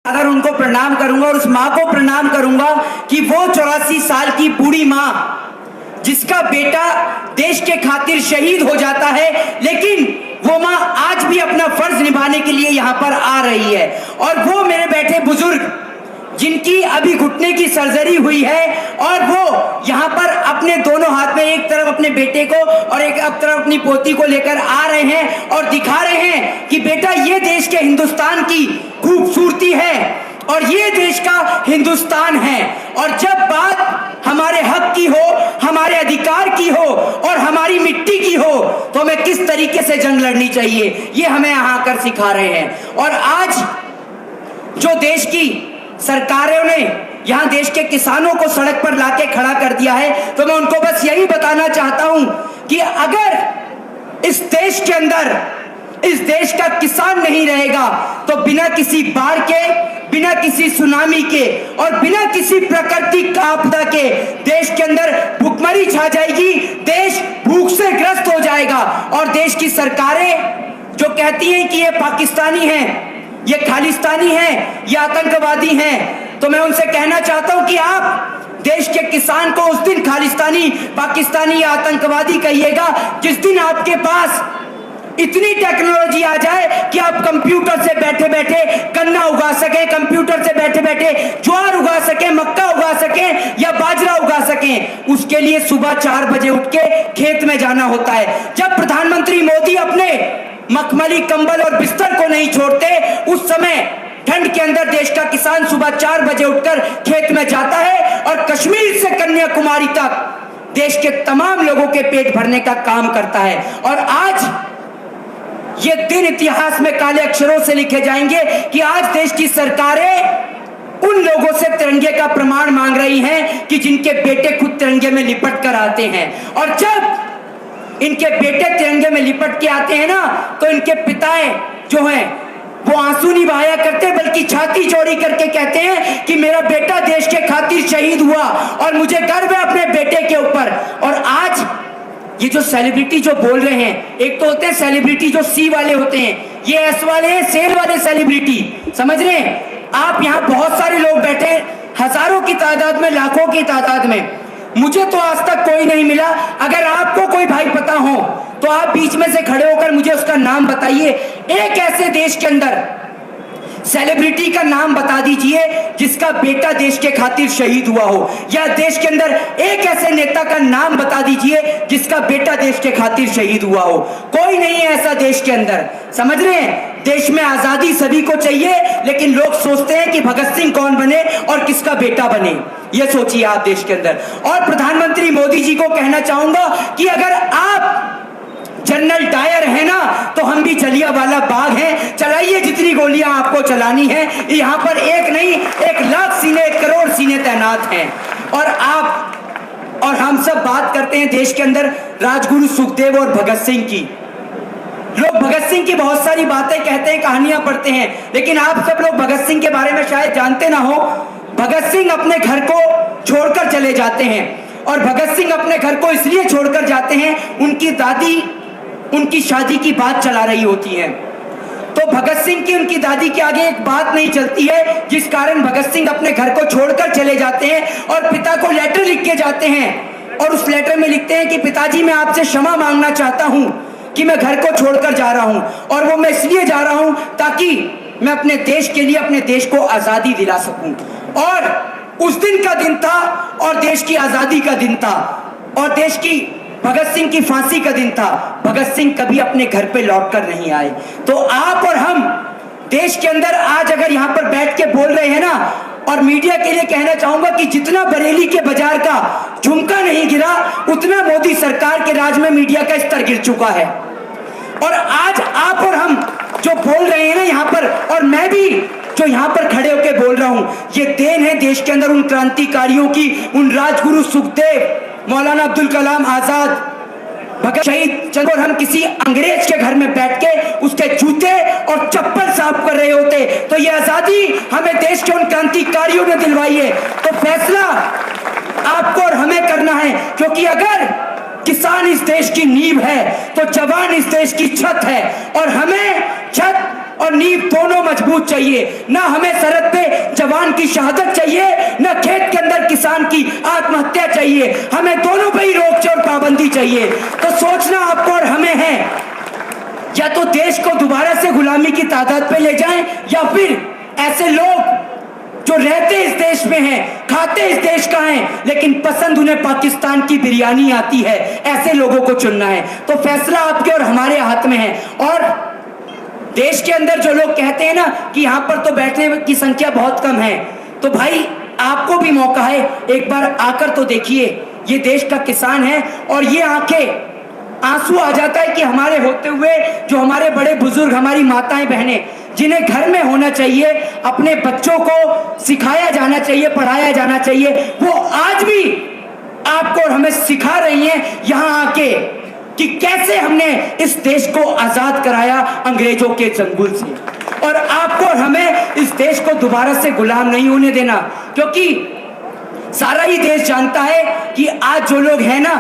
अगर उनको प्रणाम करूंगा और उस माँ को प्रणाम करूंगा कि वो 84 साल की बूढ़ी माँ जिसका बेटा देश के खातिर शहीद हो जाता है, लेकिन वो माँ आज भी अपना फर्ज निभाने के लिए यहाँ पर आ रही है। और वो मेरे बैठे बुजुर्ग जिनकी अभी घुटने की सर्जरी हुई है और वो यहाँ पर अपने दोनों हाथ में एक तरफ अपने बेटे को और एक तरफ अपनी पोती को लेकर आ रहे हैं और दिखा रहे हैं कि बेटा ये देश के हिंदुस्तान की खूबसूरती है और ये देश का हिंदुस्तान है। और जब बात हमारे हक की हो, हमारे अधिकार की हो और हमारी मिट्टी की हो तो हमें किस तरीके से जंग लड़नी चाहिए, ये हमें यहाँ आकर सिखा रहे हैं। और आज जो देश की सरकारों ने यहां देश के किसानों को सड़क पर लाके खड़ा कर दिया है, तो मैं उनको बस यही बताना चाहता हूं कि अगर इस देश के अंदर इस देश का किसान नहीं रहेगा तो बिना किसी बाढ़ के, बिना किसी सुनामी के और बिना किसी प्राकृतिक आपदा के देश के अंदर भूखमरी छा जाएगी, देश भूख से ग्रस्त हो जाएगा। और देश की सरकारें जो कहती हैं कि ये पाकिस्तानी हैं, ये खालिस्तानी हैं, ये आतंकवादी हैं, तो मैं उनसे कहना चाहता हूं कि आप देश के किसान को उस दिन खालिस्तानी, पाकिस्तानी या आतंकवादी कहिएगा जिस दिन आपके पास इतनी टेक्नोलॉजी आ जाए कि आप कंप्यूटर से बैठे बैठे गन्ना उगा सकें, कंप्यूटर से बैठे बैठे ज्वार उगा सकें, मक्का उगा सकें या बाजरा उगा सकें। उसके लिए सुबह 4 बजे उठ के खेत में जाना होता है। जब प्रधानमंत्री मोदी अपने मखमली कंबल और बिस्तर को नहीं छोड़ते, उस समय ठंड के अंदर देश का किसान सुबह 4 बजे उठकर खेत में जाता है और कश्मीर से कन्याकुमारी तक देश के तमाम लोगों के पेट भरने का काम करता है। और आज ये दिन इतिहास में काले अक्षरों से लिखे जाएंगे कि आज देश की सरकारें उन लोगों से तिरंगे का प्रमाण मांग रही हैं कि जिनके बेटे खुद तिरंगे में लिपट कर आते हैं। और जब इनके बेटे तिरंगे में लिपट के आते हैं ना, तो इनके पिताएं जो हैं वो आंसू नहीं बहाया करते, बल्कि छाती चौड़ी करके कहते हैं कि मेरा बेटा देश के खातिर शहीद हुआ और मुझे गर्व है अपने बेटे के ऊपर। और आज ये जो सेलिब्रिटी जो बोल रहे हैं, एक तो होते हैं सेलिब्रिटी जो सी वाले होते हैं, ये एस वाले हैं, सेल वाले सेलिब्रिटी, समझ रहे हैं आप। यहाँ बहुत सारे लोग बैठे हैं, हजारों की तादाद में, लाखों की तादाद में। मुझे तो आज तक कोई नहीं मिला। अगर आपको कोई भाई पता हो तो आप बीच में से खड़े होकर मुझे उसका नाम बताइए। एक ऐसे देश के अंदर सेलिब्रिटी का नाम बता दीजिए जिसका बेटा देश के खातिर शहीद हुआ हो, या देश के अंदर एक ऐसे नेता का नाम बता दीजिए जिसका बेटा देश के खातिर शहीद हुआ हो। कोई नहीं है ऐसा देश के अंदर, समझ रहे हैं। देश में आजादी सभी को चाहिए, लेकिन लोग सोचते हैं कि भगत सिंह कौन बने और किसका बेटा बने, ये सोचिए आप देश के अंदर। और प्रधानमंत्री मोदी जी को कहना चाहूंगा कि अगर आप जनरल डायर है ना, तो हम भी जलियांवाला बाग हैं। चलाइए जितनी गोलियां आपको चलानी है, यहाँ पर एक नहीं 1 लाख सीने, 1 करोड़ सीने तैनात हैं। और आप और हम सब बात करते हैं देश के अंदर राजगुरु सुखदेव और भगत सिंह की। लोग भगत सिंह की बहुत सारी बातें कहते हैं, कहानियां पढ़ते हैं, लेकिन आप सब लोग भगत सिंह के बारे में शायद जानते ना हो। भगत सिंह अपने घर को छोड़कर चले जाते हैं, और भगत सिंह अपने घर को इसलिए छोड़कर जाते हैं, उनकी दादी उनकी शादी की बात चला रही होती है। तो भगत सिंह की उनकी दादी के आगे एक बात नहीं चलती है, जिस कारण भगत सिंह अपने घर को छोड़कर चले जाते हैं और पिता को लेटर लिख के जाते हैं। और उस लेटर में लिखते हैं कि पिताजी मैं आपसे क्षमा मांगना चाहता हूं कि मैं घर को छोड़कर जा रहा हूं, और वो मैं इसलिए जा रहा हूं ताकि मैं अपने देश के लिए, अपने देश को आजादी दिला सकूं। और उस दिन का दिन था और देश की आजादी का दिन था और देश की भगत सिंह की फांसी का दिन था। भगत सिंह कभी अपने घर पे लौटकर नहीं आए। तो आप और हम देश के अंदर आज अगर यहाँ पर बैठ के बोल रहे हैं ना, और मीडिया के लिए कहना चाहूंगा कि जितना बरेली के बाजार का झुमका नहीं गिरा, उतना मोदी सरकार के राज में मीडिया का स्तर गिर चुका है। और आज आप और हम जो बोल रहे हैं ना यहाँ पर, और मैं भी जो यहाँ पर खड़े होकर बोल रहा हूं, ये देन है देश के अंदर उन क्रांतिकारियों की, उन राजगुरु सुखदेव, मौलाना अब्दुल कलाम आजाद, भगत शहीद चंद्र। और हम किसी अंग्रेज के घर में बैठ के उसके जूते और चप्पल साफ कर रहे होते तो ये आजादी हमें देश के उन क्रांतिकारियों ने दिलवाई है। तो फैसला आपको और हमें करना है, क्योंकि अगर किसान इस देश की नींव है तो जवान इस देश की छत है, और हमें छत और नींव दोनों मजबूत चाहिए। ना हमें सरहद पे जवान की शहादत चाहिए, न खेत के अंदर किसान की आत्महत्या चाहिए। हमें दोनों पे ही रोक और पाबंदी चाहिए। तो सोचना आपको और हमें है, या तो देश को दोबारा से गुलामी की तादाद पे ले जाएं, या फिर ऐसे लोग जो रहते इस देश में हैं, खाते इस देश का हैं, लेकिन पसंद उन्हें पाकिस्तान की बिरयानी आती है, ऐसे लोगों को चुनना है। तो फैसला आपके और हमारे हाथ में है। और देश के अंदर जो लोग कहते हैं ना कि यहां पर तो बैठने की संख्या बहुत कम है, तो भाई आपको भी मौका है, एक बार आकर तो देखिए। ये देश का किसान है और ये आंखें आंसू आ जाता है कि हमारे होते हुए जो हमारे बड़े बुजुर्ग, हमारी माताएं बहनें, जिन्हें घर में होना चाहिए, अपने बच्चों को सिखाया जाना चाहिए, पढ़ाया जाना चाहिए, वो आज भी आपको और हमें सिखा रही हैं यहां आके कि कैसे हमने इस देश को आजाद कराया अंग्रेजों के चंगुल से। और आपको और हमें इस देश को दोबारा से गुलाम नहीं होने देना, क्योंकि सारा ही देश जानता है कि आज जो लोग हैं ना,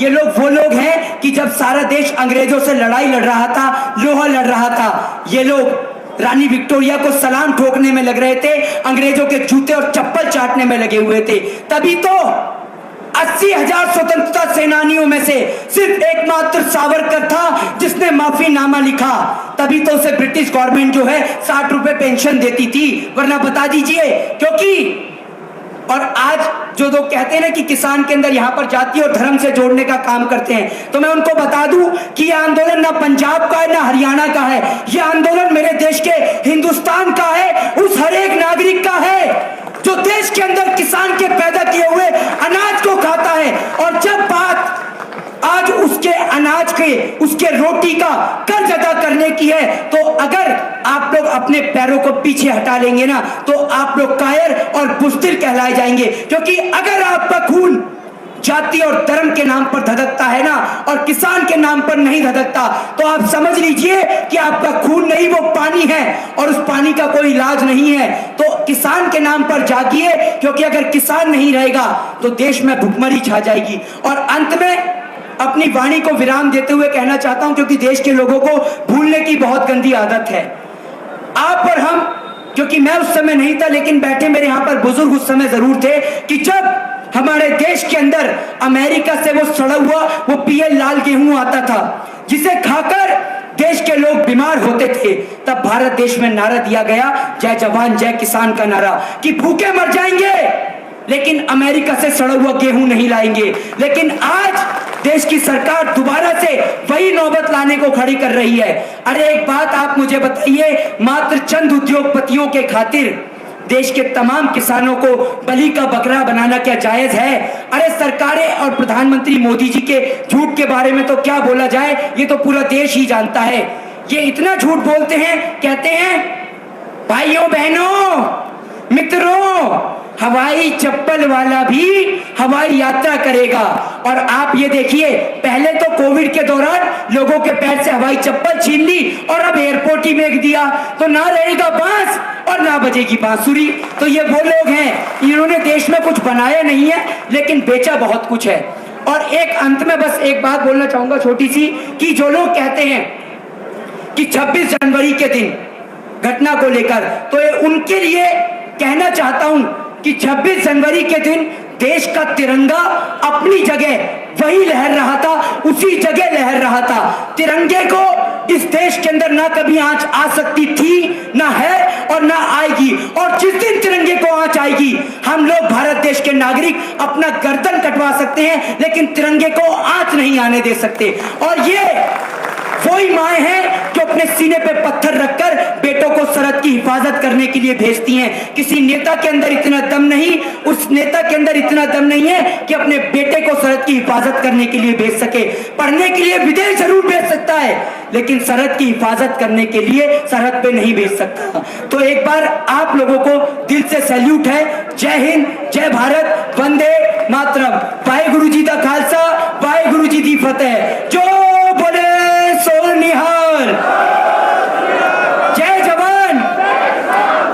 ये लोग वो लोग हैं कि जब सारा देश अंग्रेजों से लड़ाई लड़ रहा था, लोहा लड़ रहा था, ये लोग रानी विक्टोरिया को सलाम ठोकने में लग रहे थे, अंग्रेजों के जूते और चप्पल चाटने में लगे हुए थे। तभी तो 80,000 स्वतंत्रता सेनानियों में से सिर्फ एकमात्र सावरकर था जिसने माफीनामा लिखा। तभी तो उसे ब्रिटिश गवर्नमेंट जो है 60 रुपए पेंशन देती थी, वरना बता दीजिए। क्योंकि और आज जो लोग कहते हैं ना कि किसान के अंदर यहाँ पर जाति और धर्म से जोड़ने का काम करते हैं, तो मैं उनको बता दूं कि यह आंदोलन ना पंजाब का है ना हरियाणा का है, यह आंदोलन मेरे देश के हिंदुस्तान का है, उस हर एक नागरिक का है जो देश के अंदर किसान के पैदा किए हुए अनाज को खाता है। और जब बात आज उसके अनाज के, उसके रोटी का कर्ज अदा करने की है, तो अगर आप लोग अपने पैरों को पीछे हटा लेंगे ना, तो आप लोग कायर और बुज़दिल कहलाए जाएंगे। क्योंकि अगर आपका खून जाति और धर्म के नाम पर धधकता है ना, और किसान के नाम पर नहीं धधकता, तो आप समझ लीजिए कि आपका खून नहीं, वो पानी है, और उस पानी का कोई इलाज नहीं है। तो किसान के नाम पर जागिए, क्योंकि अगर किसान नहीं रहेगा तो देश में भुखमरी छा जाएगी। और अंत में अपनी वाणी को विराम देते हुए कहना चाहता हूं, क्योंकि देश के लोगों को भूलने की बहुत गंदी आदत है। आप और हम, क्योंकि मैं उस समय नहीं था, लेकिन बैठे मेरे यहां पर बुजुर्ग उस समय जरूर थे, कि जब हमारे देश के अंदर अमेरिका से वो सड़ा हुआ वो पीएल लाल गेहूं आता था, जिसे खाकर देश के लोग बीमार होते थे, तब भारत देश में नारा दिया गया, जय जवान जय किसान का नारा, कि भूखे मर जाएंगे लेकिन अमेरिका से सड़ा हुआ गेहूं नहीं लाएंगे। लेकिन आज देश की सरकार दोबारा से वही नौबत लाने को खड़ी कर रही है। अरे एक बात आप मुझे बताइए, मात्र चंद उद्योगपतियों के खातिर देश के तमाम किसानों को बलि का बकरा बनाना क्या जायज है? अरे सरकारें और प्रधानमंत्री मोदी जी के झूठ के बारे में तो क्या बोला जाए, ये तो पूरा देश ही जानता है। ये इतना झूठ बोलते हैं, कहते हैं भाइयों बहनों मित्रों, हवाई चप्पल वाला भी हवाई यात्रा करेगा। और आप ये देखिए, पहले तो कोविड के दौरान लोगों के पैर से हवाई चप्पल छीन ली, और अब एयरपोर्ट ही फेंक दिया, तो ना रहेगा बांस और ना बजेगी बांसुरी। तो ये वो लोग हैं, इन्होंने देश में कुछ बनाया नहीं है, लेकिन बेचा बहुत कुछ है। और एक अंत में बस एक बात बोलना चाहूंगा छोटी सी, कि जो लोग कहते हैं कि 26 जनवरी के दिन घटना को लेकर, तो उनके लिए कहना चाहता हूं कि 26 जनवरी के दिन देश का तिरंगा अपनी जगह वही लहर रहा था, उसी जगह लहर रहा था। तिरंगे को इस देश के अंदर ना कभी आंच आ सकती थी, ना है और ना आएगी। और जिस दिन तिरंगे को आंच आएगी, हम लोग भारत देश के नागरिक अपना गर्दन कटवा सकते हैं, लेकिन तिरंगे को आंच नहीं आने दे सकते। और ये वही माएं हैं जो अपने सीने पे पत्थर रखकर बेटों को सरहद की हिफाजत करने के लिए भेजती हैं। किसी नेता के अंदर इतना दम नहीं, उस नेता के अंदर इतना दम नहीं है कि अपने बेटे को सरहद की हिफाजत करने के लिए भेज सके। पढ़ने के लिए विदेश जरूर भेज सकता है, लेकिन सरहद की हिफाजत करने के लिए सरहद पे नहीं भेज सकता। तो एक बार आप लोगों को दिल से सैल्यूट है। जय हिंद, जय भारत, वंदे मातरम। वाहेगुरु जी दा खालसा, वाहेगुरु जी दी फतेह। जो बोले सो निहाल। जय जवान,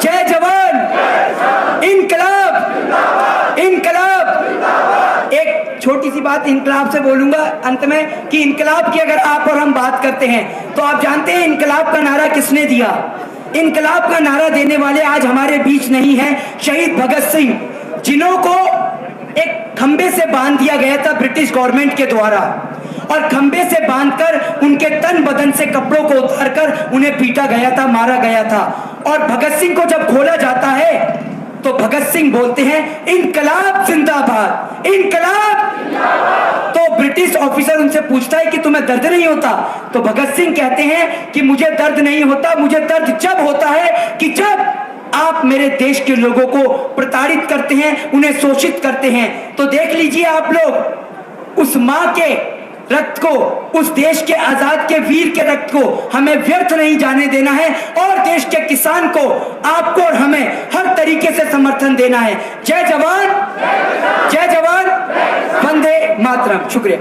जय जवान, इनकलाब, इनकलाब। एक छोटी सी बात इनकलाब से बोलूंगा अंत में, कि इनकलाब की अगर आप और हम बात करते हैं, तो आप जानते हैं इनकलाब का नारा किसने दिया? इनकलाब का नारा देने वाले आज हमारे बीच नहीं है। शहीद भगत सिंह, जिन्हों को एक खंबे से बांध दिया गया था ब्रिटिश गवर्नमेंट के द्वारा, और खंबे से बांधकर उनके तन बदन से कपड़ों को उतारकर उन्हें पीटा गया था, मारा गया था। और भगत सिंह को जब खोला जाता है तो भगत सिंह बोलते हैं इनकलाब जिंदाबाद, इनकलाब। तो ब्रिटिश ऑफिसर उनसे पूछता है कि तुम्हें दर्द नहीं होता? तो भगत सिंह कहते हैं कि मुझे दर्द नहीं होता, मुझे दर्द जब होता है कि जब आप मेरे देश के लोगों को प्रताड़ित करते हैं, उन्हें शोषित करते हैं। तो देख लीजिए आप लोग, उस मां के रक्त को, उस देश के आजाद के वीर के रक्त को हमें व्यर्थ नहीं जाने देना है, और देश के किसान को, आपको और हमें हर तरीके से समर्थन देना है। जय जवान, जय जवान, वंदे मातरम। शुक्रिया।